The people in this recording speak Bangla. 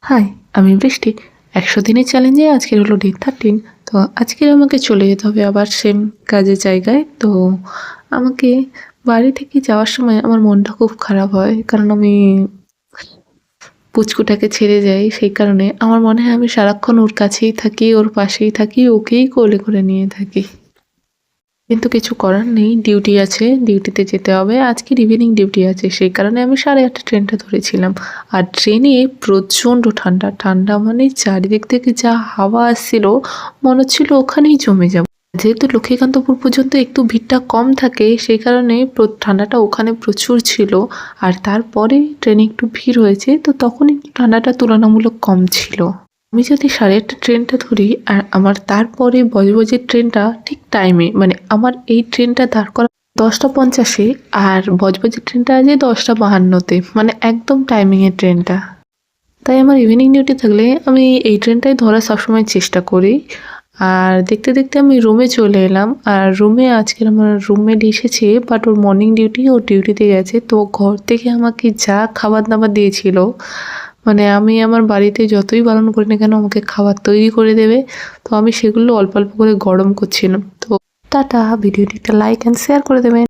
হাই, আমি বৃষ্টি। ১০০ দিনের চ্যালেঞ্জে আজকের হলো ডে 13। তো আজকের আমাকে চলে যেতে হবে আবার সেম কাজের জায়গায়। তো আমাকে বাড়ি থেকে যাওয়ার সময় আমার মনটা খুব খারাপ হয়। কারণ আমি পুচকুটাকে ছেড়ে যাই। সেই কারণে আমার মনে হয় আমি সারাক্ষণ ওর কাছেই থাকি, ওর পাশেই থাকি, ওকেই কোলে করে নিয়ে থাকি। কিন্তু কিছু করার নেই, ডিউটি আছে, ডিউটিতে যেতে হবে। আজকের ইভিনিং ডিউটি আছে, সেই কারণে আমি 8:30 ট্রেনটা ধরেছিলাম। আর ট্রেনে প্রচণ্ড ঠান্ডা, ঠান্ডা মানে চারিদিক থেকে যা হাওয়া আসছিল মনে হচ্ছিল ওখানেই জমে যাব। যেহেতু লক্ষ্মীকান্তপুর পর্যন্ত একটু ভিড়টা কম থাকে, সেই কারণে ঠান্ডাটা ওখানে প্রচুর ছিল। আর তারপরে ট্রেনে একটু ভিড় হয়েছে, তো তখন একটু ঠান্ডাটা তুলনামূলক কম ছিল। আমি যদি 8:30 ট্রেনটা ধরি আর আমার তারপরে বজবজের ট্রেনটা ঠিক টাইমে, মানে আমার এই ট্রেনটা দাঁড় করা 10:50-এ আর বজবজের ট্রেনটা আছে 10:52-তে, মানে একদম টাইমিংয়ের ট্রেনটা। তাই আমার ইভিনিং ডিউটি থাকলে আমি এই ট্রেনটাই ধরার সবসময় চেষ্টা করি। আর দেখতে দেখতে আমি রুমে চলে এলাম। আর রুমে আজকের আমার রুমমেট এসেছে, বাট ওর মর্নিং ডিউটি, ও ডিউটিতে গেছে। তো ঘর থেকে আমাকে যা খাবার দাবার দিয়েছিল, মানে আমি আমার বাড়িতে যতই বারণ করি না কেন আমাকে খাবার তৈরি করে দেবে। তো আমি সেগুলো অল্প অল্প করে গরম করছিলাম। তো টাটা, ভিডিওটি একটা লাইক অ্যান্ড শেয়ার করে দেবেন।